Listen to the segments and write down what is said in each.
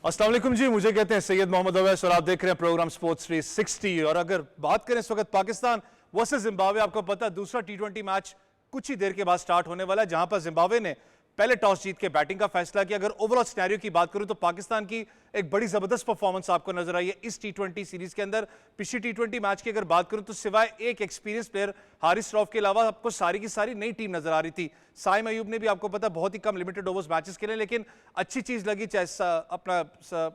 अस्सलाम वालेकुम जी, मुझे कहते हैं सैयद मोहम्मद अवैस और आप देख रहे हैं प्रोग्राम स्पोर्ट्स 360। और अगर बात करें इस वक्त पाकिस्तान वर्सेस जिम्बाब्वे, आपको पता है दूसरा टी20 मैच कुछ ही देर के बाद स्टार्ट होने वाला है, जहां पर जिम्बाब्वे ने पहले टॉस जीत के बैटिंग का फैसला किया। अगर ओवरऑल सिनेरियो की बात करूं तो पाकिस्तान की एक बड़ी जबरदस्त परफॉर्मेंस आपको नजर आई है इस टी20 सीरीज के अंदर। पिछली टी20 मैच की अगर बात करूं तो सिवाय एक एक्सपीरियंस प्लेयर हारिस रऊफ के अलावा आपको सारी की सारी नई टीम नजर आ रही थी। साइम अयूब ने भी आपको पता बहुत ही कम लिमिटेड ओवर्स मैचेस खेले, लेकिन अच्छी चीज लगी। चाहे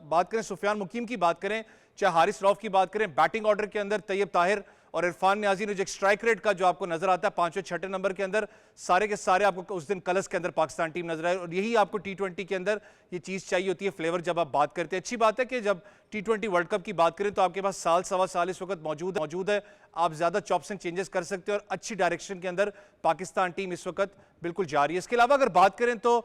बात करें सुफियान मुकीम की बात करें, चाहे हारिस रऊफ की बात करें, बैटिंग ऑर्डर के अंदर तैयब ताहिर और इरफान नियाजी ने जो स्ट्राइक रेट का जो आपको नजर आता है 5वें 6ठे नंबर के अंदर, सारे के सारे आपको उस दिन कलर्स के अंदर पाकिस्तान टीम नजर आए। और यही आपको टी20 के अंदर ये चीज चाहिए होती है, फ्लेवर जब आप बात करते हैं। अच्छी बात है कि जब टी20 वर्ल्ड कप की बात करें तो आपके पास साल सवा साल इस वक्त मौजूद है। आप ज्यादा चॉप्स एंड चेंजेस कर सकते हैं और अच्छी डायरेक्शन के अंदर पाकिस्तान टीम इस वक्त बिल्कुल जा रही है। इसके अलावा अगर बात करें तो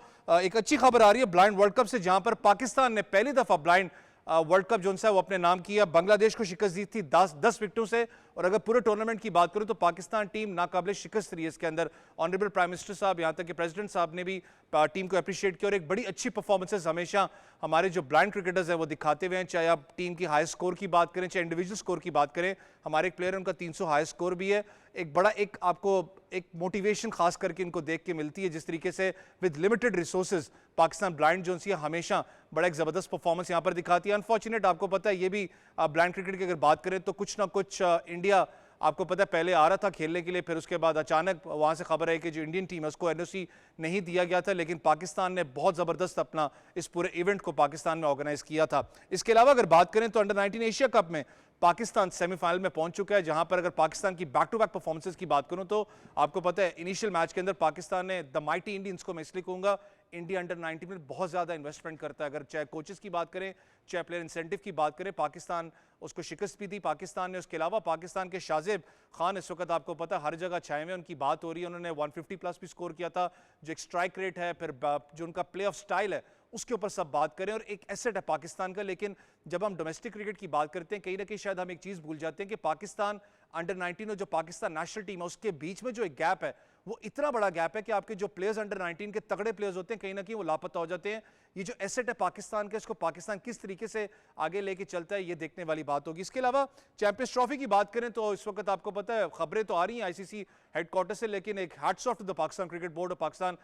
एक अच्छी खबर आ रही है ब्लाइंड वर्ल्ड कप से, जहां पर पाकिस्तान ने पहली दफा ब्लाइंड वर्ल्ड कप जो है वो अपने नाम किया। बांग्लादेश को शिकस्त दी थी 10 विकेटों से। और अगर पूरे टूर्नामेंट की बात करूं तो पाकिस्तान टीम नाकाबिले शिकस्त रही है इसके अंदर। ऑनरेबल प्राइम मिनिस्टर साहब, यहां तक कि प्रेसिडेंट साहब ने भी टीम को अप्रिशिएट किया और एक बड़ी अच्छी परफॉर्मेंसेस हमेशा हमारे जो ब्लाइंड क्रिकेटर्स हैं वो दिखाते हुए हैं। चाहे आप टीम की हाई स्कोर की बात करें, चाहे इंडिविजुअल स्कोर की बात करें, हमारे एक प्लेयर है उनका 300 हाई स्कोर भी है। एक बड़ा एक आपको एक मोटिवेशन खास करके इनको देख के मिलती है, जिस तरीके से with limited resources Pakistan blind जो है हमेशा बड़ा एक जबरदस्त परफॉर्मेंस यहां पर दिखाती है। अनफॉर्चुनेट आपको पता है ये भी ब्लाइंड क्रिकेट की अगर बात करें तो कुछ ना कुछ इंडिया आपको पता है पहले आ रहा था खेलने के लिए, फिर उसके बाद अचानक वहां से खबर है कि जो इंडियन टीम है उसको एनओसी नहीं दिया गया था। लेकिन पाकिस्तान ने बहुत जबरदस्त अपना इस पूरे इवेंट को पाकिस्तान में ऑर्गेनाइज किया था। इसके अलावा अगर बात करें तो अंडर 19 एशिया कप में पाकिस्तान सेमीफाइनल में पहुंच चुका है, जहां पर अगर पाकिस्तान की बैक टू बैक परफॉर्मेंसेस की बात करूं तो आपको पता है इनिशियल मैच के अंदर पाकिस्तान ने द माइटी इंडियंस को मैं इसलिए कहूंगा, इंडिया अंडर 19 में बहुत ज्यादा इन्वेस्टमेंट करता है। अगर चाहे कोचेस की बात करें, चाहे प्लेयर इंसेंटिव की बात करें, पाकिस्तान उसको शिकस्त भी दी पाकिस्तान ने। उसके अलावा पाकिस्तान के शाजिब खान इस वक्त आपको पता है हर जगह छाए में, उनकी बात हो रही है। उन्होंने 150 प्लस भी स्कोर किया था। जो एक स्ट्राइक रेट है, फिर जो उनका प्ले ऑफ स्टाइल है, उसके ऊपर सब बात करें और एक एसेट है पाकिस्तान का। लेकिन जब हम डोमेस्टिक क्रिकेट की बात करते हैं कहीं ना कहीं शायद हम एक चीज भूल जाते हैं कि पाकिस्तान अंडर 19 और जो पाकिस्तान नेशनल टीम है उसके बीच में जो एक गैप है वो इतना बड़ा गैप है कि आपके जो प्लेयर्स अंडर 19 के तगड़े प्लेयर्स होते हैं कहीं ना कहीं वो लापता हो जाते हैं। ये जो एसेट है पाकिस्तान का, इसको पाकिस्तान किस तरीके से आगे लेके चलता है ये देखने वाली बात होगी। इसके अलावा चैंपियंस ट्रॉफी की बात करें तो इस वक्त आपको पता है खबरें तो आ रही हैं आईसीसी हेडक्वार्टर से, लेकिन एक hats off to the Pakistan cricket board और पाकिस्तान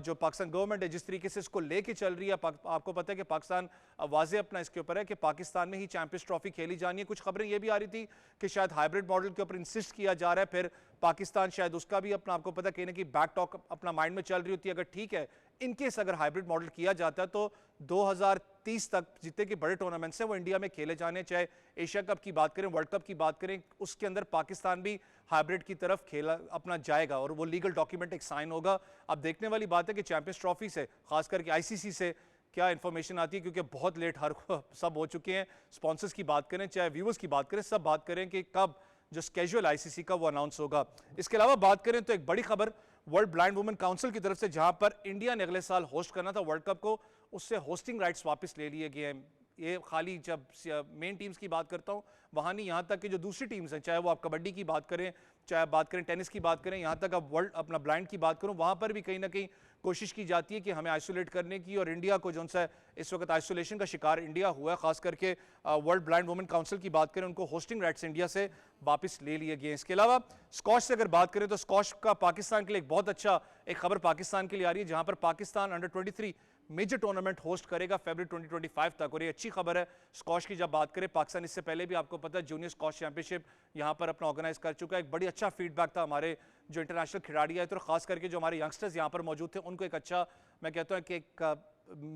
जो पाकिस्तान गवर्नमेंट है जिस तरीके से इसको लेके चल रही है। आपको पता है कि पाकिस्तान वाजे अपना इसके ऊपर है कि पाकिस्तान में ही चैंपियंस ट्रॉफी खेली जानी है। कुछ खबरें ये भी आ रही थी कि शायद हाइब्रिड मॉडल के ऊपर इंसिस्ट किया जा रहा है, फिर पाकिस्तान शायद उसका भी अपना आपको पता कहीं ना कहीं बैक टॉक अपना माइंड में चल रही होती है। अगर ठीक है, इनकेस अगर हाइब्रिड मॉडल किया जाता है तो 2030 तक जितने के बड़े टूर्नामेंट्स हैं वो इंडिया में खेले जाने, चाहे एशिया कप की बात करें, वर्ल्ड कप की बात करें, उसके अंदर पाकिस्तान भी हाइब्रिड की तरफ खेला अपना जाएगा और वो लीगल डॉक्यूमेंट एक साइन होगा। अब देखने वाली बात है कि चैंपियंस ट्रॉफी से खास करके आईसीसी से क्या इंफॉर्मेशन आती है, क्योंकि बहुत लेट हर सब हो चुके हैं। स्पॉन्सर्स की बात करें, चाहे व्यूअर्स की बात करें, सब बात करें कि कब जो स्केड्यूल आईसीसी का वो अनाउंस होगा। इसके अलावा बात करें तो एक बड़ी खबर वर्ल्ड ब्लाइंड वुमेन काउंसिल की तरफ से, जहां पर इंडिया ने अगले साल होस्ट करना था वर्ल्ड कप को, उससे होस्टिंग राइट्स वापस ले लिए गए हैं। ये खाली जब मेन टीम्स की बात करता हूं वहां नहीं, यहां तक कि जो दूसरी टीम्स हैं, चाहे वो आप कबड्डी की बात करें, चाहे आप बात करें टेनिस की बात करें, यहां तक आप वर्ल्ड अपना ब्लाइंड की बात करूं, वहां पर भी कहीं ना कहीं कोशिश की जाती है कि हमें आइसोलेट करने की। और इंडिया को जो सा इस वक्त आइसोलेशन का शिकार इंडिया हुआ है, खास करके वर्ल्ड ब्लाइंड वुमेन काउंसिल की बात करें, उनको होस्टिंग राइट्स इंडिया से वापस ले लिए गए। इसके अलावा स्कॉश से अगर बात करें तो स्कॉश का पाकिस्तान के लिए एक बहुत अच्छा एक खबर पाकिस्तान के लिए आ रही है, जहां पर Pakistan under 23 major tournament host करेगा फरवरी 2025 तक। और ये अच्छी खबर है स्कॉश की। जब बात करें पाकिस्तान इससे पहले भी आपको पता है जूनियर स्कॉश चैंपियनशिप यहां पर अपना ऑर्गेनाइज कर चुका है। एक बड़ी अच्छा फीडबैक था हमारे जो इंटरनेशनल खिलाड़ी आए थे और खास करके जो हमारे यंगस्टर्स यहां पर मौजूद थे उनको एक अच्छा, मैं कहता हूं कि एक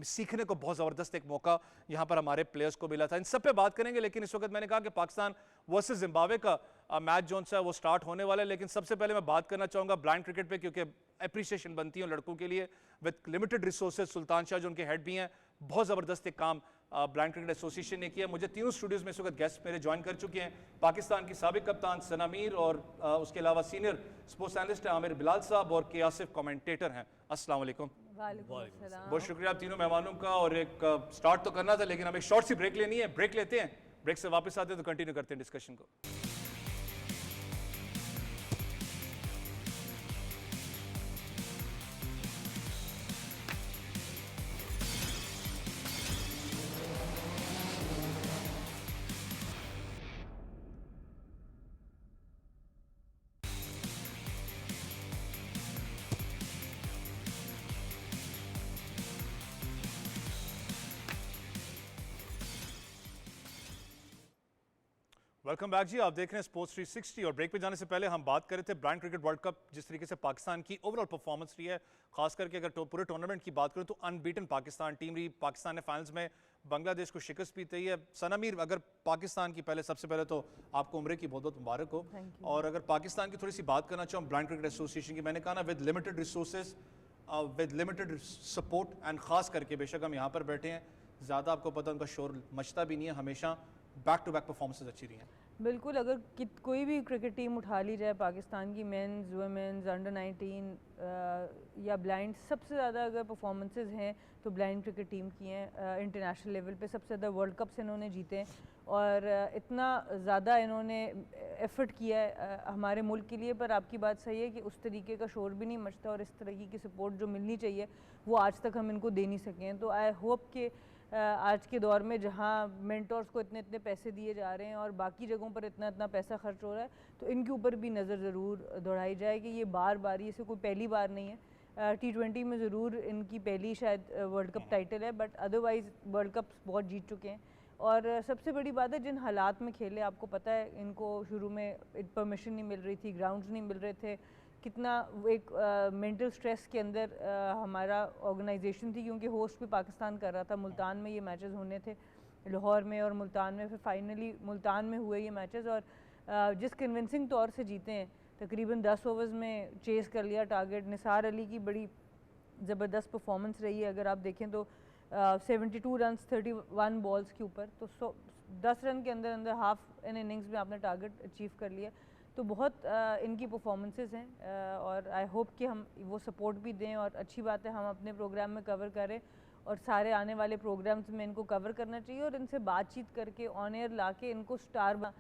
सीखने को बहुत जबरदस्त एक मौका यहां पर हमारे प्लेयर्स को मिला था। इन सब पे बात करेंगे, लेकिन इस वक्त मैंने कहा कि पाकिस्तान वर्सेस जिम्बाब्वे का मैच जो है वो स्टार्ट होने वाला है। लेकिन सबसे पहले मैं बात करना चाहूंगा ब्लाइंड क्रिकेट पे, क्योंकि अप्रिसिएशन बनती है लड़कों के लिए विद लिमिटेड रिसोर्सेज। सुल्तान शाह जो उनके हेड भी हैं, बहुत जबरदस्त एक काम ब्लाइंड क्रिकेट एसोसिएशन ने किया। मुझे तीनों स्टूडियोज में इस वक्त गेस्ट मेरे ज्वाइन कर चुके हैं। पाकिस्तान की साबिक कप्तान सना मीर और उसके अलावा सीनियर स्पोर्ट्स एनालिस्ट है आमिर बिलाल साहब और के आसिफ कमेंटेटर हैं। अस्सलाम वालेकुम। बहुत शुक्रिया आप तीनों मेहमानों का। और एक स्टार्ट तो करना था लेकिन अब एक शॉर्ट सी ब्रेक लेनी है, ब्रेक लेते हैं, ब्रेक से वापस आते हैं तो कंटिन्यू करते हैं डिस्कशन को। वेलकम बैक जी, आप देख रहे हैं स्पोर्ट्स 360 और ब्रेक पे जाने से पहले हम बात कर रहे थे ब्लाइंड क्रिकेट वर्ल्ड कप जिस तरीके से पाकिस्तान की ओवरऑल परफॉर्मेंस रही है, खास करके अगर पूरे टूर्नामेंट की बात करें तो अनबीटन पाकिस्तान टीम रही। पाकिस्तान ने फाइनल्स में बांग्लादेश को शिकस्त भी दी है। सनामीर, अगर पाकिस्तान की सबसे पहले तो आपको उम्र की बहुत बहुत मुबारक हो। और अगर पाकिस्तान की थोड़ी सी बात करना चाहूँ ब्लाइंड क्रिकेट एसोसिएशन की, मैंने कहा ना, with limited resources, with limited support and खास करके बेशक हम यहाँ पर बैठे हैं, ज़्यादा आपको पता उनका शोर मचता भी नहीं है, हमेशा बैक टू बैक परफॉर्मेंसेज अच्छी रही हैं। बिल्कुल, अगर कोई भी क्रिकेट टीम उठा ली जाए पाकिस्तान की, मेंस, वुमेन्स, अंडर 19 या ब्लाइंड, सबसे ज़्यादा अगर परफॉर्मेंसेज हैं तो ब्लाइंड क्रिकेट टीम की हैं। इंटरनेशनल लेवल पे सबसे ज़्यादा वर्ल्ड कप्स इन्होंने जीते हैं और इतना ज़्यादा इन्होंने एफ़र्ट किया है हमारे मुल्क के लिए। पर आपकी बात सही है कि उस तरीके का शोर भी नहीं मचता और इस तरीके की सपोर्ट जो मिलनी चाहिए वो आज तक हम इनको दे नहीं सके हैं। तो आई होप कि आज के दौर में जहाँ मेंटर्स को इतने इतने पैसे दिए जा रहे हैं और बाकी जगहों पर इतना इतना पैसा खर्च हो रहा है, तो इनके ऊपर भी नज़र ज़रूर दौड़ाई जाए कि ये बार बार, ये से कोई पहली बार नहीं है। T20 में ज़रूर इनकी पहली शायद वर्ल्ड कप टाइटल है, बट अदरवाइज़ वर्ल्ड कप बहुत जीत चुके हैं। और सबसे बड़ी बात है, जिन हालात में खेले, आपको पता है इनको शुरू में परमिशन नहीं मिल रही थी, ग्राउंड्स नहीं मिल रहे थे, कितना एक मेंटल स्ट्रेस के अंदर हमारा ऑर्गेनाइजेशन थी, क्योंकि होस्ट भी पाकिस्तान कर रहा था। मुल्तान में ये मैचेस होने थे, लाहौर में और मुल्तान में, फिर फाइनली मुल्तान में हुए ये मैचेस और जिस कन्विंसिंग तौर से जीते हैं, तकरीबन 10 ओवर्स में चेस कर लिया टारगेट। निसार अली की बड़ी ज़बरदस्त परफॉर्मेंस रही है, अगर आप देखें तो 72 रन्स 31 बॉल्स के ऊपर, तो 10 रन के अंदर अंदर हाफ इन इनिंग्स में आपने टारगेट अचीव कर लिया। तो बहुत इनकी परफॉर्मेंसेस हैं और आई होप कि हम वो सपोर्ट भी दें। और अच्छी बात है, हम अपने प्रोग्राम में कवर करें और सारे आने वाले प्रोग्राम्स में इनको कवर करना चाहिए और इनसे बातचीत करके ऑन एयर ला के इनको स्टार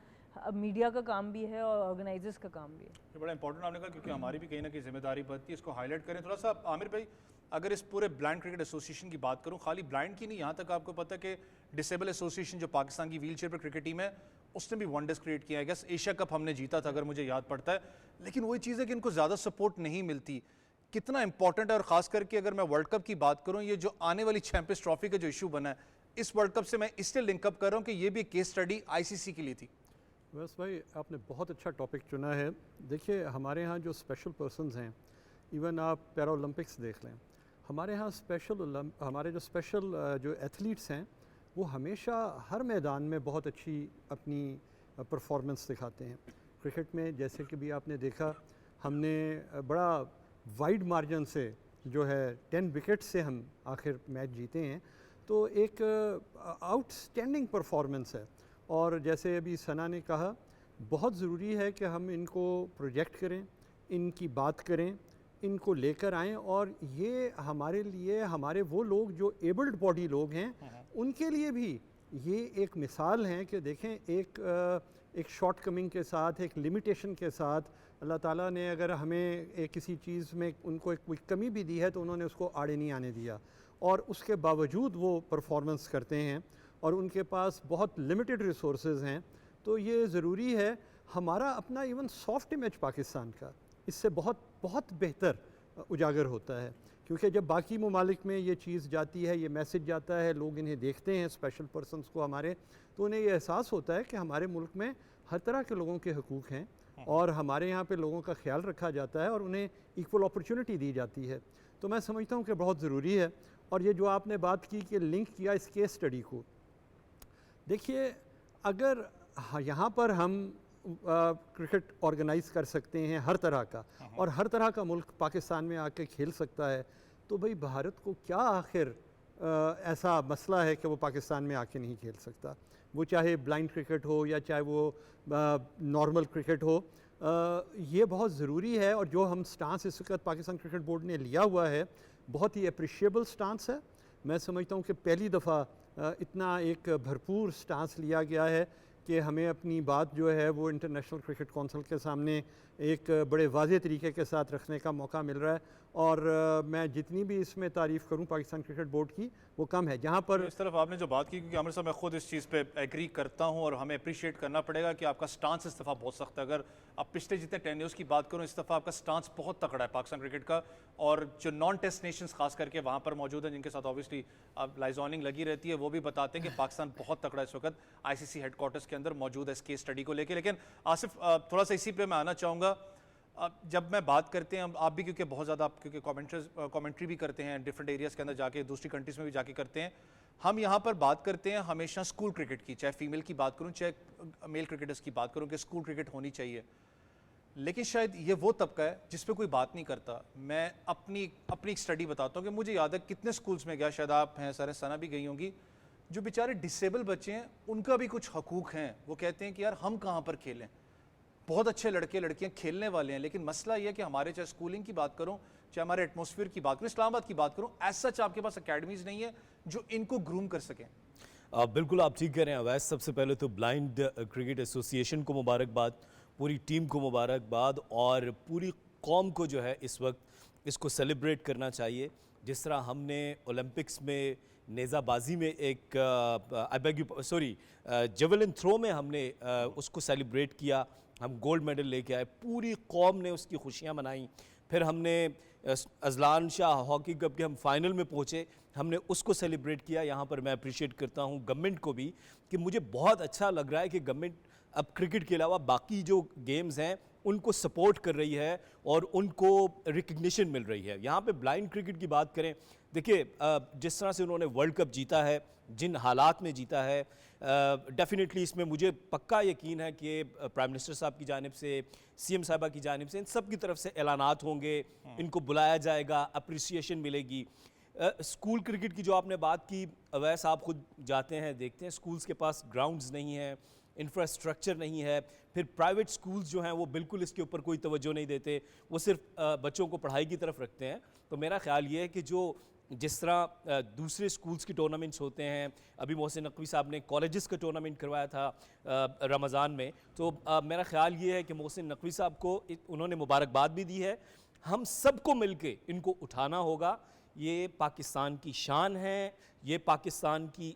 मीडिया का काम भी है और ऑर्गेनाइजर्स का काम भी है। ये बड़ा इंपॉर्टेंट आपने कहा, क्योंकि हमारी भी कहीं ना कहीं जिम्मेदारी बनती है, इसको हाईलाइट करें थोड़ा सा। आमिर भाई, अगर इस पूरे ब्लाइंड क्रिकेट एसोसिएशन की बात करूं, खाली ब्लाइंड की नहीं, यहाँ तक आपको पता है कि डिसेबल एसोसिएशन जो पाकिस्तान की व्हील चेयर पर क्रिकेट टीम है, उसने भी वनडर्स क्रिएट किया है। गैस एशिया कप हमने जीता था, अगर मुझे याद पड़ता है, लेकिन वही चीज़ है कि इनको ज़्यादा सपोर्ट नहीं मिलती। कितना इंपॉर्टेंट है, और ख़ास करके अगर मैं वर्ल्ड कप की बात करूँ, ये जो आने वाली चैंपियंस ट्रॉफी का जो इशू बना है इस वर्ल्ड कप से, मैं इससे लिंकअप कर रहा हूँ कि ये भी केस स्टडी ICC के लिए थी। बस भाई, आपने बहुत अच्छा टॉपिक चुना है। देखिए, हमारे यहाँ जो स्पेशल पर्सन्स हैं, इवन आप पैरा ओलंपिक्स देख लें, हमारे यहाँ हमारे जो स्पेशल जो एथलीट्स हैं, वो हमेशा हर मैदान में बहुत अच्छी अपनी परफॉर्मेंस दिखाते हैं। क्रिकेट में जैसे कि भी आपने देखा, हमने बड़ा वाइड मार्जिन से जो है 10 विकेट से हम आखिर मैच जीते हैं, तो एक आउटस्टैंडिंग परफॉर्मेंस है। और जैसे अभी सना ने कहा, बहुत ज़रूरी है कि हम इनको प्रोजेक्ट करें, इनकी बात करें, इनको लेकर आएँ। और ये हमारे लिए, हमारे वो लोग जो एबल्ड बॉडी लोग हैं, उनके लिए भी ये एक मिसाल है कि देखें, एक शॉर्ट कमिंग के साथ, एक लिमिटेशन के साथ, अल्लाह ताला ने अगर हमें किसी चीज़ में उनको एक कोई कमी भी दी है तो उन्होंने उसको आड़े नहीं आने दिया, और उसके बावजूद वो परफॉर्मेंस करते हैं और उनके पास बहुत लिमिटेड रिसोर्सेज हैं। तो ये ज़रूरी है, हमारा अपना इवन सॉफ्ट इमेज पाकिस्तान का इससे बहुत बहुत बेहतर उजागर होता है, क्योंकि जब बाकी ममालिक में ये चीज़ जाती है, ये मैसेज जाता है, लोग इन्हें देखते हैं स्पेशल पर्सनस को हमारे, तो उन्हें ये एहसास होता है कि हमारे मुल्क में हर तरह के लोगों के हकूक़ हैं और हमारे यहाँ पे लोगों का ख्याल रखा जाता है और उन्हें इक्वल अपॉर्चुनिटी दी जाती है। तो मैं समझता हूँ कि बहुत ज़रूरी है। और ये जो आपने बात की कि लिंक किया इस केस स्टडी को, देखिए, अगर यहाँ पर हम क्रिकेट ऑर्गेनाइज़ कर सकते हैं हर तरह का, और हर तरह का मुल्क पाकिस्तान में आके खेल सकता है, तो भाई भारत को क्या आखिर ऐसा मसला है कि वो पाकिस्तान में आके नहीं खेल सकता? वो चाहे ब्लाइंड क्रिकेट हो या चाहे वो नॉर्मल क्रिकेट हो, ये बहुत ज़रूरी है। और जो हम स्टांस इस वक्त पाकिस्तान क्रिकेट बोर्ड ने लिया हुआ है, बहुत ही अप्रिशिएबल स्टांस है। मैं समझता हूँ कि पहली दफ़ा इतना एक भरपूर स्टांस लिया गया है कि हमें अपनी बात जो है वो इंटरनेशनल क्रिकेट कौंसिल के सामने एक बड़े वाज़े तरीके के साथ रखने का मौका मिल रहा है। और मैं जितनी भी इसमें तारीफ़ करूं पाकिस्तान क्रिकेट बोर्ड की, वो कम है। जहाँ पर इस तरफ आपने जो बात की, क्योंकि आमिर साहब मैं खुद इस चीज़ पे एग्री करता हूं और हमें अप्रिशिएट करना पड़ेगा कि आपका स्टांस इस दफ़ा बहुत सख्त है। अगर आप पिछले जितने टेन्योर्स की बात करूं, इस दफ़ा आपका स्टांस बहुत तगड़ा है पाकिस्तान क्रिकेट का, और जो नॉन टेस्ट नेशंस खास करके वहाँ पर मौजूद हैं, जिनके साथ ऑब्वियसली अब लाइजॉनिंग लगी रहती है, वो भी बताते हैं कि पाकिस्तान बहुत तगड़ा इस वक्त ICC हेडक्वार्टर्स के अंदर मौजूद है इस केस स्टडी को लेकर। लेकिन आसिफ, थोड़ा सा इसी पे मैं आना चाहूँगा। जब मैं बात करते हैं, आप भी क्योंकि बहुत ज़्यादा, आप क्योंकि कमेंट्री भी करते हैं डिफरेंट एरियाज़ के अंदर जाके, दूसरी कंट्रीज़ में भी जाके करते हैं, हम यहाँ पर बात करते हैं हमेशा स्कूल क्रिकेट की, चाहे फीमेल की बात करूँ चाहे मेल क्रिकेटर्स की बात करूँ, कि स्कूल क्रिकेट होनी चाहिए। लेकिन शायद ये वो तबका है जिस पे कोई बात नहीं करता। मैं अपनी एक स्टडी बताता हूँ कि मुझे याद है कितने स्कूल्स में गया, शायद आप हैं सारे, सना भी गई होंगी, जो बेचारे डिसेबल बच्चे हैं उनका भी कुछ हकूक़ हैं। वो कहते हैं कि यार हम कहाँ पर खेलें, बहुत अच्छे लड़के लड़कियां खेलने वाले हैं, लेकिन मसला ये है कि हमारे, चाहे स्कूलिंग की बात करूं चाहे हमारे एटमॉस्फेयर की बात करूं, इस्लामाबाद की बात करूं, एज सच आपके पास अकेडमीज नहीं है जो इनको ग्रूम कर सकें। बिल्कुल आप ठीक कह रहे हैं अवैस। सबसे पहले तो ब्लाइंड क्रिकेट एसोसिएशन को मुबारकबाद, पूरी टीम को मुबारकबाद, और पूरी कौम को जो है इस वक्त इसको सेलिब्रेट करना चाहिए। जिस तरह हमने ओलंपिक्स में नेज़ाबाजी में एक जेवलिन थ्रो में हमने उसको सेलिब्रेट किया, हम गोल्ड मेडल लेके आए, पूरी कौम ने उसकी खुशियां मनाई। फिर हमने अजलान शाह हॉकी कप के हम फाइनल में पहुंचे, हमने उसको सेलिब्रेट किया। यहाँ पर मैं अप्रिशिएट करता हूँ गवर्नमेंट को भी, कि मुझे बहुत अच्छा लग रहा है कि गवर्नमेंट अब क्रिकेट के अलावा बाकी जो गेम्स हैं उनको सपोर्ट कर रही है और उनको रिकग्निशन मिल रही है। यहाँ पे ब्लाइंड क्रिकेट की बात करें, देखिए जिस तरह से उन्होंने वर्ल्ड कप जीता है, जिन हालात में जीता है, डेफिनेटली इसमें मुझे पक्का यकीन है कि प्राइम मिनिस्टर साहब की जानिब से, CM साहिबा की जानिब से, इन सब की तरफ से ऐलानात होंगे, इनको बुलाया जाएगा, अप्रिसिएशन मिलेगी। स्कूल क्रिकेट की जो आपने बात की, अवैस आप खुद जाते हैं देखते हैं, स्कूल्स के पास ग्राउंड्स नहीं है, इंफ्रास्ट्रक्चर नहीं है, फिर प्राइवेट स्कूल्स जो हैं वो बिल्कुल इसके ऊपर कोई तवज्जो नहीं देते, वो सिर्फ बच्चों को पढ़ाई की तरफ रखते हैं। तो मेरा ख्याल ये है कि जो जिस तरह दूसरे स्कूल्स के टूर्नामेंट्स होते हैं, अभी मोहसिन नकवी साहब ने कॉलेजेस का टूर्नामेंट करवाया था रमज़ान में, तो मेरा ख्याल ये है कि मोहसिन नकवी साहब को उन्होंने मुबारकबाद भी दी है। हम सबको मिलके इनको उठाना होगा। ये पाकिस्तान की शान है, ये पाकिस्तान की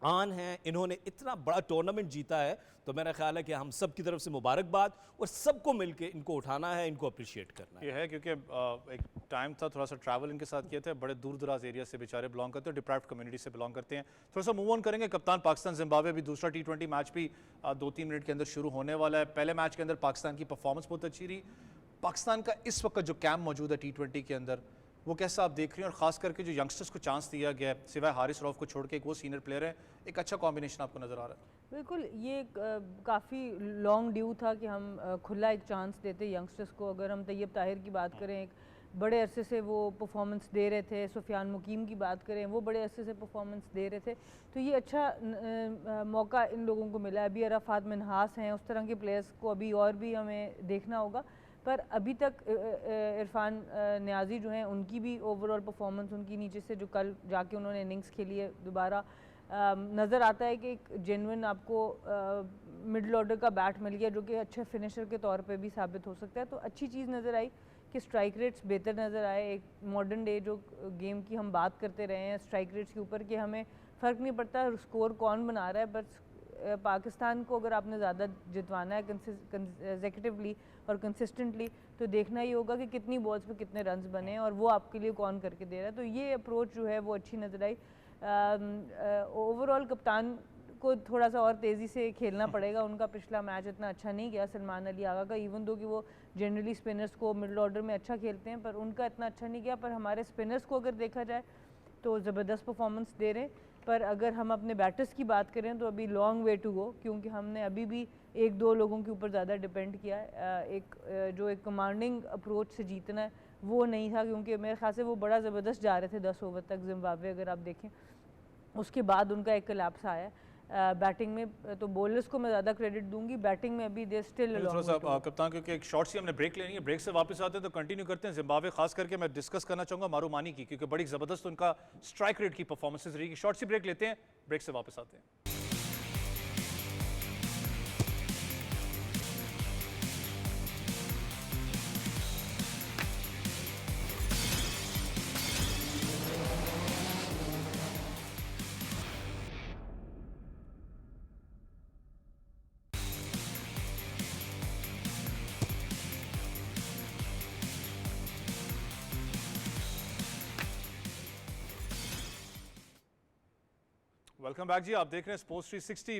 आन है, इन्होंने इतना बड़ा टूर्नामेंट जीता है, तो मेरा ख्याल है कि हम सब की तरफ से मुबारकबाद, और सबको मिलके इनको उठाना है, इनको अप्रिशिएट करना है। ये है क्योंकि एक टाइम था, थोड़ा सा ट्रैवल इनके साथ किए थे, बड़े दूर दराज एरिया से बेचारे बिलोंग करते हैं, डिप्राइव्ड कम्युनिटी से बिलोंग करते हैं। थोड़ा सा मूव ऑन करेंगे। कप्तान पाकिस्तान जिम्बाब्वे, भी दूसरा T20 मैच भी 2-3 मिनट के अंदर शुरू होने वाला है। पहले मैच के अंदर पाकिस्तान की परफॉर्मेंस बहुत अच्छी रही। पाकिस्तान का इस वक्त जो कैंप मौजूद है T20 के अंदर, वो कैसा आप देख रही हैं, और ख़ास करके जो यंगस्टर्स को चांस दिया गया है, सिवाय हारिस रऊफ को छोड़ के एक वो सीनियर प्लेयर है, एक अच्छा कॉम्बिनेशन आपको नज़र आ रहा है? बिल्कुल, ये काफ़ी लॉन्ग ड्यू था कि हम खुला एक चांस देते यंगस्टर्स को। अगर हम तैयब ताहिर की बात करें, एक बड़े अरसे से वो परफॉर्मेंस दे रहे थे, सुफियान मुकीम की बात करें, वो बड़े अरसे से परफॉर्मेंस दे रहे थे, तो ये अच्छा मौका इन लोगों को मिला है। अभी अराफात मिनहास हैं, उस तरह के प्लेयर्स को अभी और भी हमें देखना होगा। पर अभी तक इरफान नियाज़ी जो हैं, उनकी भी ओवरऑल परफॉर्मेंस, उनकी नीचे से जो कल जाके उन्होंने इनिंग्स खेली है दोबारा, नज़र आता है कि एक जेन्युइन आपको मिडल ऑर्डर का बैट मिल गया, जो कि अच्छे फिनिशर के तौर पे भी साबित हो सकता है। तो अच्छी चीज़ नज़र आई कि स्ट्राइक रेट्स बेहतर नज़र आए। एक मॉडर्न डे जो गेम की हम बात करते रहे हैं स्ट्राइक रेट्स के ऊपर, कि हमें फ़र्क नहीं पड़ता स्कोर कौन बना रहा है, बस पाकिस्तान को अगर आपने ज़्यादा जितवाना है कंसेक्यूटिवली और कंसिस्टेंटली, तो देखना ही होगा कि कितनी बॉल्स पे कितने रन्स बने और वो आपके लिए कौन करके दे रहा है। तो ये अप्रोच जो है वो अच्छी नज़र आई। ओवरऑल कप्तान को थोड़ा सा और तेज़ी से खेलना पड़ेगा। उनका पिछला मैच इतना अच्छा नहीं गया सलमान अली आगा का, इवन दो कि वो जनरली स्पिनर्स को मिडल ऑर्डर में अच्छा खेलते हैं, पर उनका इतना अच्छा नहीं गया। पर हमारे स्पिनर्स को अगर देखा जाए तो ज़बरदस्त परफॉर्मेंस दे रहे हैं। पर अगर हम अपने बैटर्स की बात करें तो अभी लॉन्ग वे टू गो, क्योंकि हमने अभी भी 1-2 लोगों के ऊपर ज़्यादा डिपेंड किया है। जो एक कमांडिंग अप्रोच से जीतना है वो नहीं था, क्योंकि मेरे ख्याल से वो बड़ा ज़बरदस्त जा रहे थे 10 ओवर तक जिम्बाब्वे, अगर आप देखें। उसके बाद उनका एक कोलैप्स आया बैटिंग में। तो बॉलर्स को मैं ज़्यादा क्रेडिट दूंगी, बैटिंग में अभी दे स्टिल थोड़ा सा कप्तान, क्योंकि एक शॉर्ट सी हमने ब्रेक लेनी है, ब्रेक से वापस आते हैं तो कंटिन्यू करते हैं जिम्बाब्वे। खास करके मैं डिस्कस करना चाहूँगा मारूमानी की, क्योंकि बड़ी ज़बरदस्त उनका स्ट्राइक रेट की परफॉर्मेंसेज रही। शॉर्ट सी ब्रेक लेते हैं, ब्रेक से वापस आते हैं। वेलकम बैक जी। आप देख रहे हैं स्पोर्ट्स 360।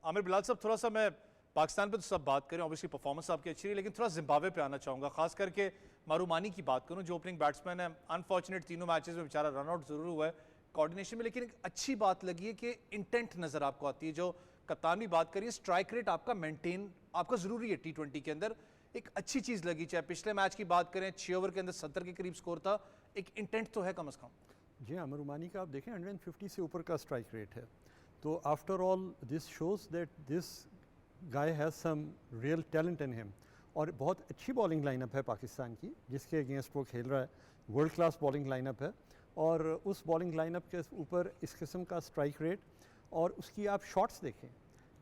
आमिर बिलाल साहब, थोड़ा सा मैं पाकिस्तान पे तो सब बात करें, ऑब्वियसली परफॉर्मेंस आपकी अच्छी रही, लेकिन थोड़ा जिम्बाब्वे पे आना चाहूँगा, खास करके मारूमानी की बात करूँ जो ओपनिंग बैट्समैन है। अनफॉर्चुनेट तीनों मैचेस में बेचारा रन आउट जरूर हुआ है कोऑर्डिनेशन में, लेकिन एक अच्छी बात लगी है कि इंटेंट नजर आपको आती है। जो कप्तान भी बात करिए, स्ट्राइक रेट आपका मेंटेन आपका जरूरी है T20 के अंदर, एक अच्छी चीज लगी। चाहे पिछले मैच की बात करें 6 ओवर के अंदर 70 के करीब स्कोर था, एक इंटेंट तो है कम अज कम। जी हाँ, मरुमानी का आप देखें 150 से ऊपर का स्ट्राइक रेट है, तो after all this shows that this guy has some real talent in him. और बहुत अच्छी बॉलिंग लाइनअप है पाकिस्तान की जिसके अगेंस्ट वो खेल रहा है, वर्ल्ड क्लास बॉलिंग लाइनअप है। और उस बॉलिंग लाइनअप के ऊपर इस किस्म का स्ट्राइक रेट और उसकी आप शॉट्स देखें,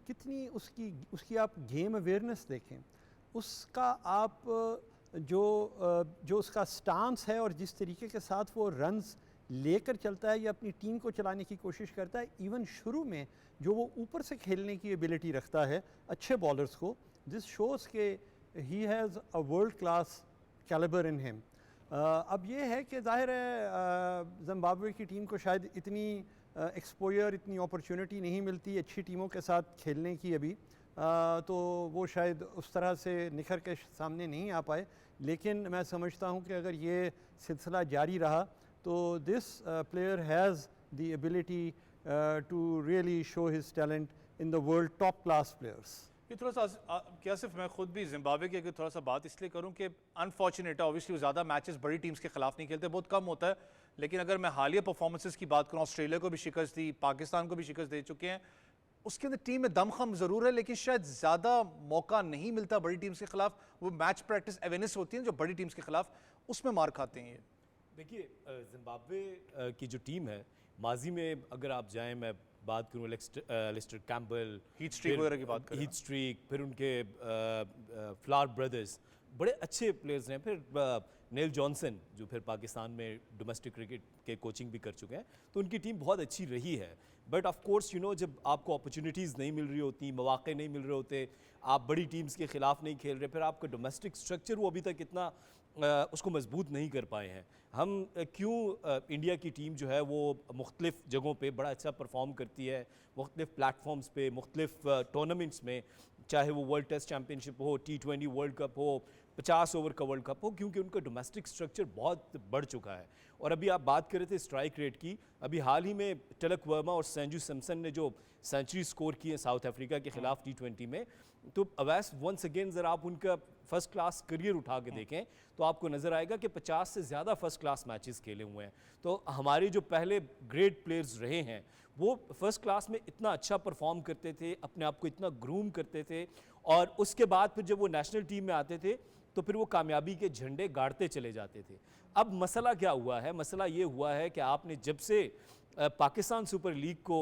कितनी उसकी आप गेम अवेयरनेस देखें, उसका आप जो उसका स्टांस है और जिस तरीके के साथ वो रन्स लेकर चलता है या अपनी टीम को चलाने की कोशिश करता है, इवन शुरू में जो वो ऊपर से खेलने की एबिलिटी रखता है अच्छे बॉलर्स को, दिस शोज़ के he has a world class calibre in him. अब ये है कि जाहिर है जिम्बाब्वे की टीम को शायद इतनी एक्सपोजर, इतनी अपॉर्चुनिटी नहीं मिलती अच्छी टीमों के साथ खेलने की अभी, तो वो शायद उस तरह से निखर के सामने नहीं आ पाए। लेकिन मैं समझता हूँ कि अगर ये सिलसिला जारी रहा तो this player has the ability to really show his talent in the world top class players. ये थोड़ा सा क्या सिर्फ मैं खुद भी जिम्बाब्वे की अगर थोड़ा सा बात इसलिए करूं कि अनफॉर्चुनेट है, ऑब्वियसली वो ज़्यादा मैचेस बड़ी टीम्स के खिलाफ नहीं खेलते, बहुत कम होता है। लेकिन अगर मैं हालिया परफॉर्मेंसेस की बात करूं, ऑस्ट्रेलिया को भी शिकस्त दी, पाकिस्तान को भी शिकस्त दे चुके हैं, उसके अंदर टीम में दमखम ज़रूर है, लेकिन शायद ज़्यादा मौका नहीं मिलता बड़ी टीम्स के खिलाफ। वो मैच प्रैक्टिस अवेयरनेस होती है जो बड़ी टीम्स के खिलाफ, उसमें मार खाते हैं ये। देखिए, जिम्बाब्वे की जो टीम है, माजी में अगर आप जाएं, मैं बात करूं एलिस्टर कैम्पबेल, हीट स्ट्रीक वगैरह की बात करें, हीट स्ट्रीक, फिर उनके फ्लावर ब्रदर्स बड़े अच्छे प्लेयर्स हैं, फिर नेल जॉनसन जो फिर पाकिस्तान में डोमेस्टिक क्रिकेट के कोचिंग भी कर चुके हैं, तो उनकी टीम बहुत अच्छी रही है। But of course you know, जब आपको अपॉर्चुनिटीज़ नहीं मिल रही होती, मौके नहीं मिल रहे होते, आप बड़ी टीम्स के खिलाफ नहीं खेल रहे, फिर आपका डोमेस्टिक स्ट्रक्चर वो अभी तक इतना उसको मजबूत नहीं कर पाए हैं। हम क्यों इंडिया की टीम जो है वो मुख्तलिफ जगहों पे बड़ा अच्छा परफॉर्म करती है, मुख्तलिफ प्लेटफॉर्म्स पे, मुख्तलिफ टूर्नामेंट्स में, चाहे वो वर्ल्ड टेस्ट चैम्पियनशिप हो, T20 वर्ल्ड कप हो, 50 ओवर का वर्ल्ड कप हो, क्योंकि उनका डोमेस्टिक स्ट्रक्चर बहुत बढ़ चुका है। और अभी आप बात कर रहे थे स्ट्राइक रेट की, अभी हाल ही में तिलक वर्मा और संजू सैमसन ने जो सेंचुरी स्कोर की है साउथ अफ्रीका के खिलाफ T20 में, तो अवैस वंस अगेन ज़रा आप उनका फर्स्ट क्लास करियर उठा के देखें तो आपको नज़र आएगा कि 50 से ज़्यादा फर्स्ट क्लास मैचेस खेले हुए हैं। तो हमारे जो पहले ग्रेट प्लेयर्स रहे हैं वो फर्स्ट क्लास में इतना अच्छा परफॉर्म करते थे, अपने आप को इतना ग्रूम करते थे, और उसके बाद फिर जब वो नेशनल टीम में आते थे तो फिर वो कामयाबी के झंडे गाड़ते चले जाते थे। अब मसला क्या हुआ है? मसला ये हुआ है कि आपने जब से पाकिस्तान सुपर लीग को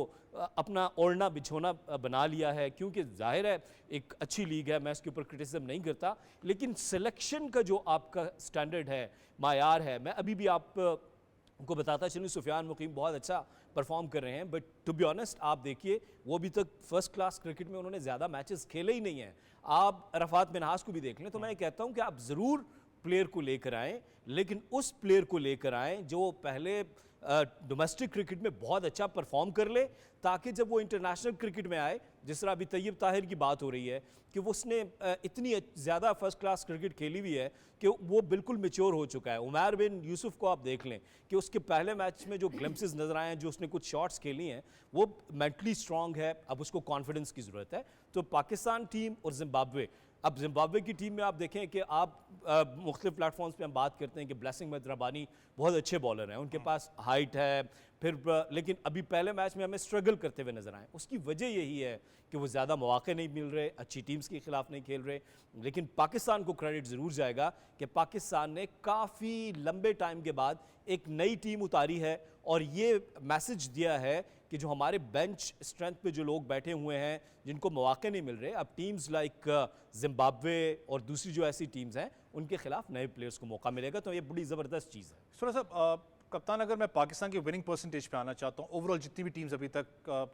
अपना ओढ़ना बिछोना बना लिया है, क्योंकि जाहिर है एक अच्छी लीग है, मैं इसके ऊपर क्रिटिसिज्म नहीं करता, लेकिन सिलेक्शन का जो आपका स्टैंडर्ड है, मायार है, मैं अभी भी आपको बताता चलूँ सुफियान मुकीम बहुत अच्छा परफॉर्म कर रहे हैं, बट टू बी ऑनेस्ट आप देखिए वो अभी तक फर्स्ट क्लास क्रिकेट में उन्होंने ज़्यादा मैचेस खेले ही नहीं हैं। आप रफ़ात मिन्हाज को भी देख लें, तो मैं कहता हूँ कि आप ज़रूर प्लेयर को लेकर आएँ, लेकिन उस प्लेयर को लेकर आएँ जो पहले डोमेस्टिक क्रिकेट में बहुत अच्छा परफॉर्म कर ले, ताकि जब वो इंटरनेशनल क्रिकेट में आए, जिस तरह अभी तैयब ताहिर की बात हो रही है कि वो उसने इतनी ज़्यादा फर्स्ट क्लास क्रिकेट खेली हुई है कि वो बिल्कुल मैच्योर हो चुका है। उमर बिन यूसुफ को आप देख लें कि उसके पहले मैच में जो ग्लिम्पसेस नज़र आए हैं, जो उसने कुछ शॉट्स खेली हैं, वो मेंटली स्ट्रांग है, अब उसको कॉन्फिडेंस की ज़रूरत है। तो पाकिस्तान टीम और जिम्बाब्वे, अब जिम्बाब्वे की टीम में आप देखें कि आप मुख्तलिफ प्लेटफॉर्म्स पे हम बात करते हैं कि ब्लेसिंग मदरबानी बहुत अच्छे बॉलर हैं, उनके पास हाइट है, फिर लेकिन अभी पहले मैच में हमें स्ट्रगल करते हुए नजर आए। उसकी वजह यही है कि वो ज़्यादा मौके नहीं मिल रहे, अच्छी टीम्स के खिलाफ नहीं खेल रहे। लेकिन पाकिस्तान को क्रेडिट ज़रूर जाएगा कि पाकिस्तान ने काफ़ी लंबे टाइम के बाद एक नई टीम उतारी है और ये मैसेज दिया है कि जो हमारे बेंच स्ट्रेंथ पे जो लोग बैठे हुए हैं, जिनको मौके नहीं मिल रहे, अब टीम्स लाइक जिम्बाब्वे और दूसरी जो ऐसी टीम्स हैं उनके खिलाफ नए प्लेयर्स को मौका मिलेगा, तो ये बड़ी ज़बरदस्त चीज़ है। थोड़ा सा कप्तान, अगर मैं पाकिस्तान की विनिंग परसेंटेज पे आना चाहता हूँ, ओवरऑल जितनी भी टीम्स अभी तक,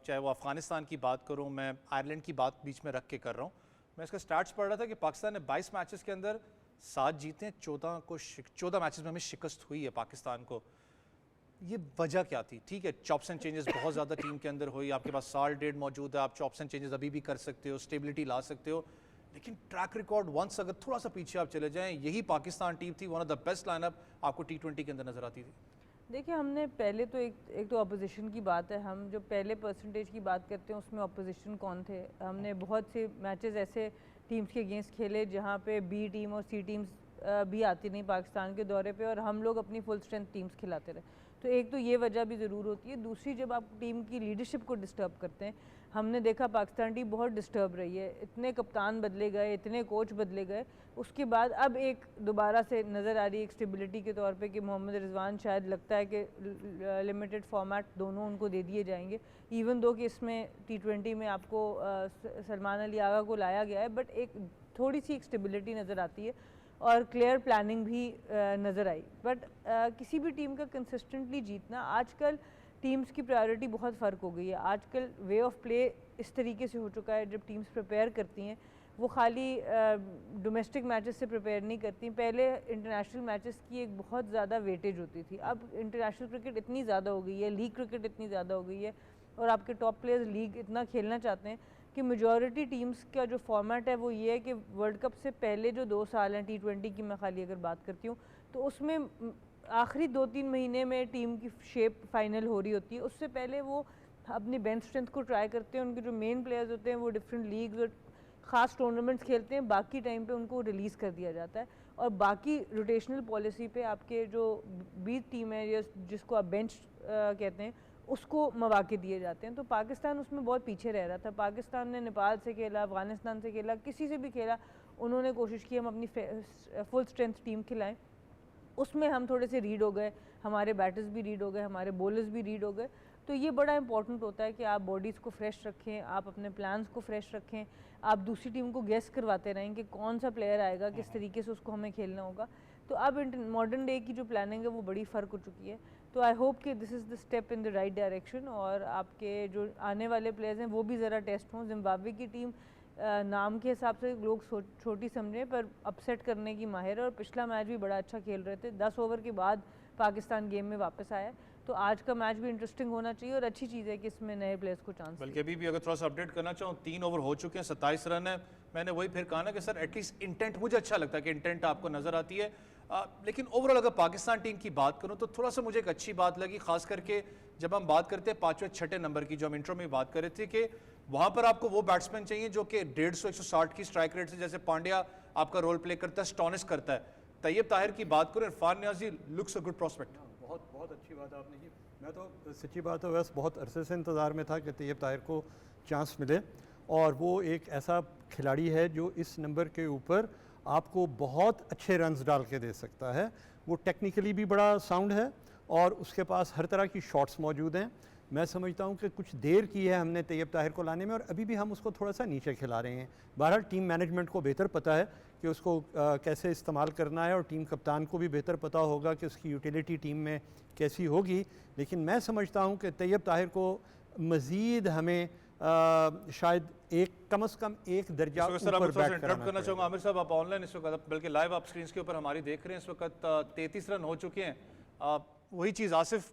चाहे वो अफगानिस्तान की बात करूँ, मैं आयरलैंड की बात बीच में रख के कर रहा हूँ, मैं इसका स्टार्ट्स पढ़ रहा था कि पाकिस्तान ने 22 मैचेस के अंदर 7 जीते, 14 मैचेस में हमें शिकस्त हुई है पाकिस्तान को। ये वजह क्या थी? ठीक है, चॉप्स एंड चेंजेस बहुत ज़्यादा टीम के अंदर हुई, आपके पास साल डेढ़ मौजूद है, आप चॉप्स एंड चेंजेस अभी भी कर सकते हो, स्टेबिलिटी ला सकते हो, लेकिन ट्रैक रिकॉर्ड वंस अगर थोड़ा सा पीछे आप चले जाएं, यही पाकिस्तान टीम थी, one of the best lineup आपको T20 के अंदर नजर आती थी। देखिए, हमने पहले तो एक तो अपोजिशन की बात है, हम जो पहले परसेंटेज की बात करते हैं उसमें अपोजिशन कौन थे। हमने बहुत से मैचेस ऐसे टीम्स के अगेंस्ट खेले जहाँ पे बी टीम और सी टीम्स भी आती नहीं पाकिस्तान के दौरे पे, और हम लोग अपनी फुल स्ट्रेंथ टीम्स खिलाते रहे। तो एक तो ये वजह भी ज़रूर होती है। दूसरी, जब आप टीम की लीडरशिप को डिस्टर्ब करते हैं, हमने देखा पाकिस्तान टीम बहुत डिस्टर्ब रही है, इतने कप्तान बदले गए, इतने कोच बदले गए, उसके बाद अब एक दोबारा से नज़र आ रही है एक स्टेबिलिटी के तौर पे कि मोहम्मद रिजवान शायद लगता है कि लिमिटेड फॉर्मेट दोनों उनको दे दिए जाएंगे, इवन दो कि इसमें T20 में आपको सलमान अली आगा को लाया गया है, बट एक थोड़ी सी एक स्टेबिलिटी नज़र आती है और क्लियर प्लानिंग भी नज़र आई। बट किसी भी टीम का कंसिस्टेंटली जीतना, आजकल टीम्स की प्रायोरिटी बहुत फ़र्क हो गई है। आजकल वे ऑफ प्ले इस तरीके से हो चुका है, जब टीम्स प्रिपेयर करती हैं वो खाली डोमेस्टिक मैचेस से प्रिपेयर नहीं करती। पहले इंटरनेशनल मैचेस की एक बहुत ज़्यादा वेटेज होती थी, अब इंटरनेशनल क्रिकेट इतनी ज़्यादा हो गई है, लीग क्रिकेट इतनी ज़्यादा हो गई है, और आपके टॉप प्लेयर्स लीग इतना खेलना चाहते हैं कि मेजॉरिटी टीम्स का जो फॉर्मेट है वो ये है कि वर्ल्ड कप से पहले जो 2 साल हैं T20 की मैं खाली अगर बात करती हूँ, तो उसमें आखिरी 2-3 महीने में टीम की शेप फाइनल हो रही होती है। उससे पहले वो अपनी बेंच स्ट्रेंथ को ट्राई करते हैं, उनके जो मेन प्लेयर्स होते हैं वो डिफरेंट लीग्स और ख़ास टूर्नामेंट्स खेलते हैं, बाकी टाइम पे उनको रिलीज़ कर दिया जाता है, और बाकी रोटेशनल पॉलिसी पे आपके जो बी टीम है या जिसको आप बेंच कहते हैं उसको मौके दिए जाते हैं। तो पाकिस्तान उसमें बहुत पीछे रह रहा था। पाकिस्तान ने नेपाल से खेला, अफ़गानिस्तान से खेला, किसी से भी खेला, उन्होंने कोशिश की हम अपनी फुल स्ट्रेंथ टीम खिलाएं। उसमें हम थोड़े से रीड हो गए, हमारे बैटर्स भी रीड हो गए, हमारे बॉलर्स भी रीड हो गए। तो ये बड़ा इंपॉर्टेंट होता है कि आप बॉडीज़ को फ्रेश रखें, आप अपने प्लान्स को फ्रेश रखें, आप दूसरी टीम को गेस करवाते रहें कि कौन सा प्लेयर आएगा, किस तरीके से उसको हमें खेलना होगा। तो अब मॉडर्न डे की जो प्लानिंग है वो बड़ी फ़र्क हो चुकी है। तो आई होप कि this is the step in the right direction, और आपके जो आने वाले प्लेयर्स हैं वो भी ज़रा टेस्ट हों। जिम्बाब्वे की टीम नाम के हिसाब से लोग छोटी समझें, पर अपसेट करने की माहिर है, और पिछला मैच भी बड़ा अच्छा खेल रहे थे। 10 ओवर के बाद पाकिस्तान गेम में वापस आया, तो आज का मैच भी इंटरेस्टिंग होना चाहिए, और अच्छी चीज़ है कि इसमें नए प्लेयर्स को चांस। बल्कि अभी भी अगर थोड़ा सा अपडेट करना चाहूँ, 3 ओवर हो चुके हैं, 27 रन है। मैंने वही फिर कहा ना कि सर एटलीस्ट इंटेंट, मुझे अच्छा लगता है कि इंटेंट आपको नज़र आती है। लेकिन ओवरऑल अगर पाकिस्तान टीम की बात करूं तो थोड़ा सा मुझे एक अच्छी बात लगी, खास करके जब हम बात करते हैं 5वें-6ठे नंबर की, जो हम इंट्रो में बात कर रहे थे कि वहां पर आपको वो बैट्समैन चाहिए जो कि 150-160 की स्ट्राइक रेट से, जैसे पांड्या आपका रोल प्ले करता है, स्टॉनिस करता है। तैयब ताहिर की बात करें, Irfan Niazi looks a good prospect. बहुत बहुत अच्छी बात आपने की। मैं तो सच्ची बात है बस बहुत अरसे से इंतज़ार में था कि तैयब ताहिर को चांस मिले, और वो एक ऐसा खिलाड़ी है जो इस नंबर के ऊपर आपको बहुत अच्छे रन्स डाल के दे सकता है। वो टेक्निकली भी बड़ा साउंड है, और उसके पास हर तरह की शॉट्स मौजूद हैं। मैं समझता हूँ कि कुछ देर की है हमने तैयब ताहिर को लाने में, और अभी भी हम उसको थोड़ा सा नीचे खिला रहे हैं। बहरहाल टीम मैनेजमेंट को बेहतर पता है कि उसको कैसे इस्तेमाल करना है, और टीम कप्तान को भी बेहतर पता होगा कि उसकी यूटिलिटी टीम में कैसी होगी। लेकिन मैं समझता हूँ कि तैयब ताहिर को मज़ीद हमें शायद कम से कम एक दर्जा ऊपर बैट करना चाहूँगा। आमिर साहब, आप ऑनलाइन इस वक्त, बल्कि लाइव आप स्क्रीन के ऊपर हमारी देख रहे हैं, इस वक्त 33 रन हो चुके हैं। वही चीज़ आसिफ,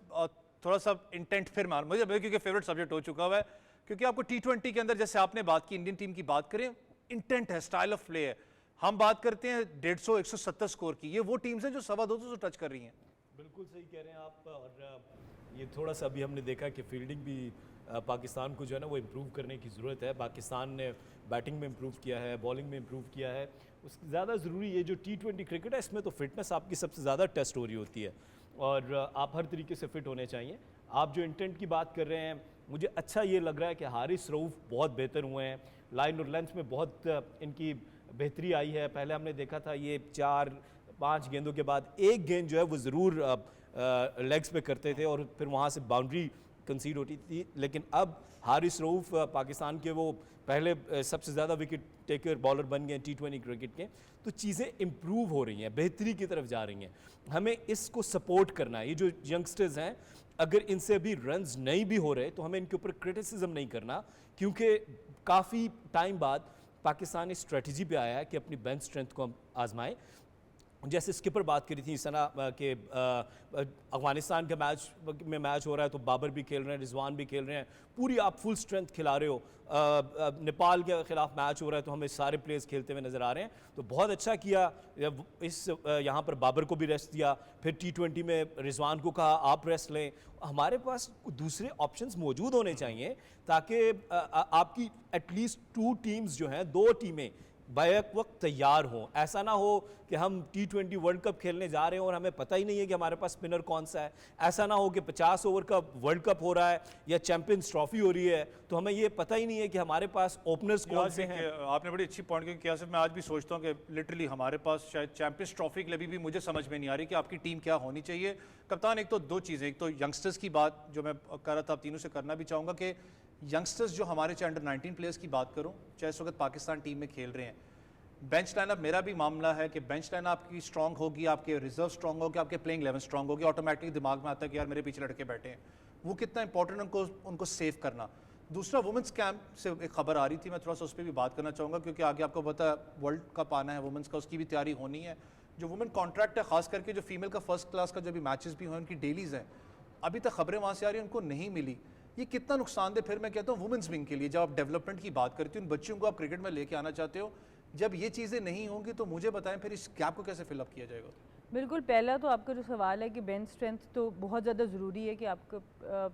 थोड़ा सा इंटेंट फिर मार मुझे, क्योंकि फेवरेट सब्जेक्ट हो चुका हुआ है, क्योंकि आपको T20 के अंदर जैसे आपने बात की, इंडियन टीम की बात करें, इंटेंट है, स्टाइल ऑफ प्ले है। हम बात करते हैं 150-170 स्कोर की, ये वो टीम्स हैं जो 250 टच कर रही हैं। बिल्कुल सही कह रहे हैं आप, और ये थोड़ा सा अभी हमने देखा कि फील्डिंग भी पाकिस्तान को जो है ना वो इम्प्रूव करने की ज़रूरत है। पाकिस्तान ने बैटिंग में इम्प्रूव किया है, बॉलिंग में इम्प्रूव किया है। उससे ज़्यादा ज़रूरी ये जो T20 क्रिकेट है, इसमें तो फिटनेस आपकी सबसे ज़्यादा टेस्ट हो रही होती है, और आप हर तरीके से फिट होने चाहिए। आप जो इंटेंट की बात कर रहे हैं, मुझे अच्छा ये लग रहा है कि हारिस रऊफ़ बहुत बेहतर हुए हैं, लाइन और लेंथ में बहुत इनकी बेहतरी आई है। पहले हमने देखा था ये 4-5 गेंदों के बाद एक गेंद जो है वो ज़रूर लेग्स पे करते थे, और फिर वहाँ से बाउंड्री कंसीड होती थी। लेकिन अब हारिस रऊफ़ पाकिस्तान के वो पहले सबसे ज़्यादा विकेट टेकर बॉलर बन गए T20 क्रिकेट के। तो चीज़ें इम्प्रूव हो रही हैं, बेहतरी की तरफ जा रही हैं, हमें इसको सपोर्ट करना है। ये जो यंगस्टर्स हैं, अगर इनसे अभी रन्स नहीं भी हो रहे तो हमें इनके ऊपर क्रिटिसिज्म नहीं करना, क्योंकि काफ़ी टाइम बाद पाकिस्तान इस स्ट्रेटजी पे आया है कि अपनी बेंच स्ट्रेंथ को हम आजमाएं। जैसे स्किपर बात करी थी सना कि अफगानिस्तान के मैच हो रहा है तो बाबर भी खेल रहे हैं, रिजवान भी खेल रहे हैं, पूरी आप फुल स्ट्रेंथ खिला रहे हो। नेपाल के खिलाफ मैच हो रहा है तो हमें सारे प्लेयर्स खेलते हुए नज़र आ रहे हैं, तो बहुत अच्छा किया। यहाँ पर बाबर को भी रेस्ट दिया, फिर T20 में रिजवान को कहा आप रेस्ट लें। हमारे पास दूसरे ऑप्शंस मौजूद होने चाहिए ताकि आपकी एटलीस्ट 2 टीम्स जो हैं, 2 टीमें बैक वक्त तैयार हों। ऐसा ना हो कि हम T20 वर्ल्ड कप खेलने जा रहे हैं और हमें पता ही नहीं है कि हमारे पास स्पिनर कौन सा है। ऐसा ना हो कि 50 ओवर का वर्ल्ड कप हो रहा है या चैंपियंस ट्रॉफी हो रही है तो हमें ये पता ही नहीं है कि हमारे पास ओपनर्स कौन से हैं। आपने बड़ी अच्छी पॉइंट किया सिर्फ मैं आज भी सोचता हूँ कि लिटरली हमारे पास शायद चैंपियंस ट्रॉफी के लिए भी मुझे समझ में नहीं आ रही कि आपकी टीम क्या होनी चाहिए। कप्तान, एक तो 2 चीज़ें, एक तो यंगस्टर्स की बात जो मैं कर रहा था, आप तीनों से करना भी चाहूँगा कि यंगस्टर्स जो हमारे चाहे अंडर 19 प्लेयर्स की बात करूँ, चाहे इस वक्त पाकिस्तान टीम में खेल रहे हैं, बेंच लाइनअप मेरा भी मामला है कि बेंच लाइनअप आपकी स्ट्रांग होगी, आपके रिजर्व स्ट्रांग होगी, आपके प्लेइंग 11 स्ट्रांग होगी, ऑटोमेटिकली दिमाग में आता है कि यार मेरे पीछे लड़के बैठे हैं। वो कितना इंपॉर्टेंट उनको सेव करना। दूसरा, वुमेंस कैंप से एक खबर आ रही थी, मैं थोड़ा सा उस पर भी बात करना चाहूँगा क्योंकि आगे आपको पता है वर्ल्ड कप आना है वुमेंस का, उसकी भी तैयारी होनी है। जो वुमेन कॉन्ट्रैक्ट है, खास करके जो फीमेल का फर्स्ट क्लास का जो भी मैचेस भी हुए उनकी डेलीज हैं, अभी तक खबरें वहाँ से आ रही हैं उनको नहीं मिली। ये कितना नुकसानदेह फिर मैं कहता हूँ वुमेंस विंग के लिए। जब आप डेवलपमेंट की बात करती हो, उन बच्चियों को आप क्रिकेट में लेके आना चाहते हो, जब ये चीज़ें नहीं होंगी तो मुझे बताएं फिर इस गैप को कैसे फिलअप किया जाएगा। बिल्कुल, पहला तो आपका जो सवाल है कि बेंच स्ट्रेंथ तो बहुत ज़्यादा ज़रूरी है कि आपको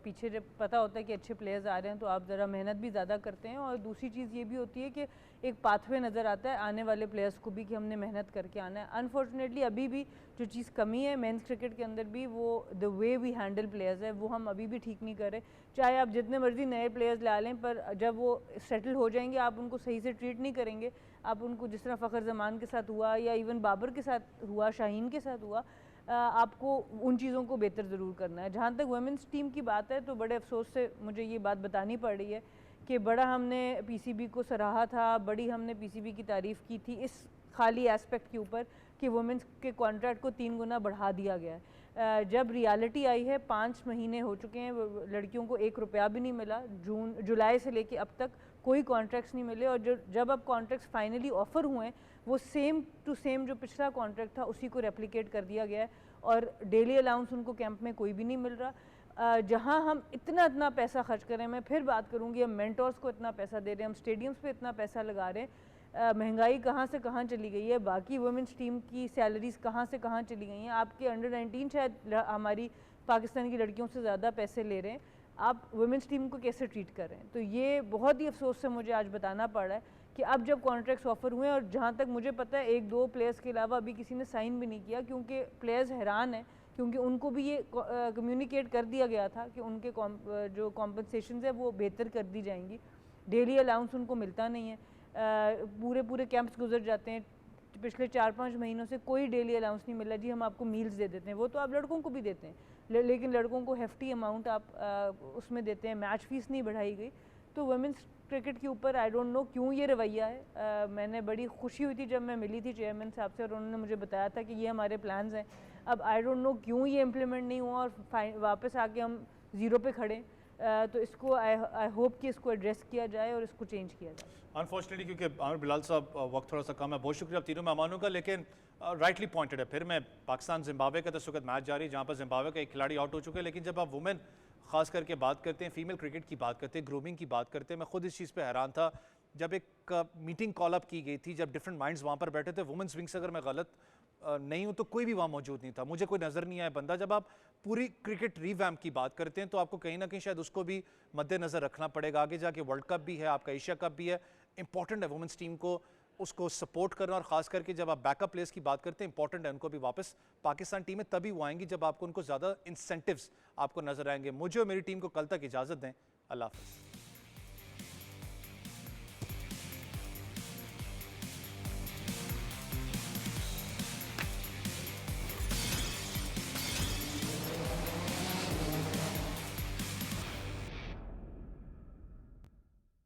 पीछे जब पता होता है कि अच्छे प्लेयर्स आ रहे हैं तो आप ज़रा मेहनत भी ज़्यादा करते हैं। और दूसरी चीज़ ये भी होती है कि एक पाथवे नज़र आता है आने वाले प्लेयर्स को भी कि हमने मेहनत करके आना है। अनफॉर्चुनेटली अभी भी जो चीज़ कमी है मेंस क्रिकेट के अंदर भी, वो the way we handle players है, वो हम अभी भी ठीक नहीं कर रहे। चाहे आप जितने मर्जी नए प्लेयर्स ला लें, पर जब वो सेटल हो जाएंगे आप उनको सही से ट्रीट नहीं करेंगे। आप उनको जिस तरह फ़खर ज़मान के साथ हुआ या इवन बाबर के साथ हुआ, शाहीन के साथ हुआ, आपको उन चीज़ों को बेहतर ज़रूर करना है। जहाँ तक वुमेंस टीम की बात है तो बड़े अफसोस से मुझे ये बात बतानी पड़ रही है कि बड़ा हमने पीसीबी को सराहा था, बड़ी हमने पीसीबी की तारीफ़ की थी इस खाली एस्पेक्ट के ऊपर कि वुमेंस के कॉन्ट्रैक्ट को 3 गुना बढ़ा दिया गया है। जब रियलिटी आई है, 5 महीने हो चुके हैं, लड़कियों को 1 रुपया भी नहीं मिला। जुलाई से लेके अब तक कोई कॉन्ट्रैक्ट्स नहीं मिले। और जब अब कॉन्ट्रैक्ट्स फाइनली ऑफ़र हुए हैं वो सेम टू सेम जो पिछला कॉन्ट्रैक्ट था उसी को रेप्लिकेट कर दिया गया है। और डेली अलाउंस उनको कैंप में कोई भी नहीं मिल रहा। जहां हम इतना पैसा खर्च करें, मैं फिर बात करूंगी, हम मेंटोर्स को इतना पैसा दे रहे हैं, हम स्टेडियम्स पे इतना पैसा लगा रहे हैं, महंगाई कहाँ से कहाँ चली गई है, बाकी वुमेंस टीम की सैलरीज़ कहाँ से कहाँ चली गई हैं। आपके अंडर 19 शायद हमारी पाकिस्तान की लड़कियों से ज़्यादा पैसे ले रहे हैं, आप वुमेंस टीम को कैसे ट्रीट कर रहे हैं। तो ये बहुत ही अफसोस से मुझे आज बताना पड़ रहा है कि अब जब कॉन्ट्रैक्ट्स ऑफर हुए हैं, और जहाँ तक मुझे पता है 1-2 प्लेयर्स के अलावा अभी किसी ने साइन भी नहीं किया, क्योंकि प्लेयर्स हैरान हैं, क्योंकि उनको भी ये कम्युनिकेट कर दिया गया था कि उनके जो कॉम्पनसेशन है वो बेहतर कर दी जाएंगी। डेली अलाउंस उनको मिलता नहीं है, पूरे कैंप्स गुजर जाते हैं, पिछले 4-5 महीनों से कोई डेली अलाउंस नहीं मिला। जी हम आपको मील्स दे देते हैं, वो तो आप लड़कों को भी देते हैं, लेकिन लड़कों को हेफ्टी अमाउंट आप उसमें देते हैं, मैच फीस नहीं बढ़ाई गई। तो वुमेंस क्रिकेट के ऊपर आई डोंट नो क्यों ये रवैया है। मैंने बड़ी खुशी हुई थी जब मैं मिली थी चेयरमैन साहब से और उन्होंने मुझे बताया था कि ये हमारे प्लान्स हैं। अब आई डोंट नो क्यों ये इम्प्लीमेंट नहीं हुआ और वापस आके हम ज़ीरो पे खड़े। तो इसको आई होप कि इसको एड्रेस किया जाए और इसको चेंज किया जाए। अनफॉर्चुनेटली क्योंकि आमिर बिलाल साहब वक्त थोड़ा सा कम है, बहुत शुक्रिया आप तीनों मेहमानों का, लेकिन राइटली पॉइंटेड है। फिर मैं पाकिस्तान जिम्बाब्वे का तो इस वक्त मैच जारी है जहाँ पर जिम्बाब्वे का एक खिलाड़ी आउट हो चुके हैं, लेकिन जब आप वुमेन खास करके बात करते हैं, फीमेल क्रिकेट की बात करते हैं, ग्रूमिंग की बात करते हैं, मैं खुद इस चीज़ पे हैरान था जब एक मीटिंग कॉल अप की गई थी, जब डिफरेंट माइंड्स वहाँ पर बैठे थे। वुमेंस विंग से अगर मैं गलत नहीं हूँ तो कोई भी वहाँ मौजूद नहीं था, मुझे कोई नज़र नहीं आया बंदा। जब आप पूरी क्रिकेट रीवैम्प की बात करते हैं तो आपको कहीं ना कहीं शायद उसको भी मद्देनज़र रखना पड़ेगा। आगे जाके वर्ल्ड कप भी है, आपका एशिया कप भी है, इंपॉर्टेंट है वुमेंस टीम को उसको सपोर्ट करना। और ख़ास करके जब आप बैकअप प्लेयर्स की बात करते हैं, इंपॉर्टेंट है उनको भी वापस पाकिस्तान टीम में तभी वो आएंगी जब आपको उनको ज़्यादा इंसेंटिव्स आपको नजर आएंगे। मुझे और मेरी टीम को कल तक इजाज़त दें। अल्लाह हाफ़िज़।